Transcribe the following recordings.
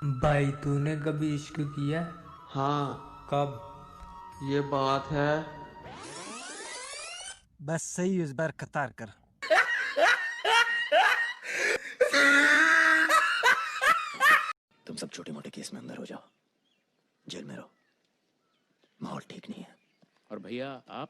भाई तूने कभी इश्क किया? हाँ, कब? ये बात है। बस सही इस बार कतार कर। तुम सब छोटे मोटे केस में अंदर हो जाओ, जेल में रहो, माहौल ठीक नहीं है। और भैया आप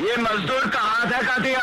ये मजदूर का हाथ है कातिया।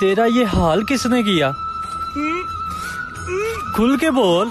तेरा ये हाल किसने किया? खुल के बोल।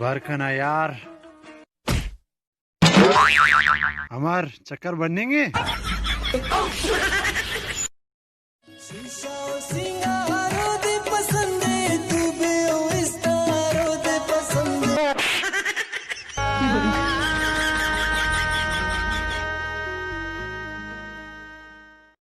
बरखना यार, हमार चक्कर बनेंगे।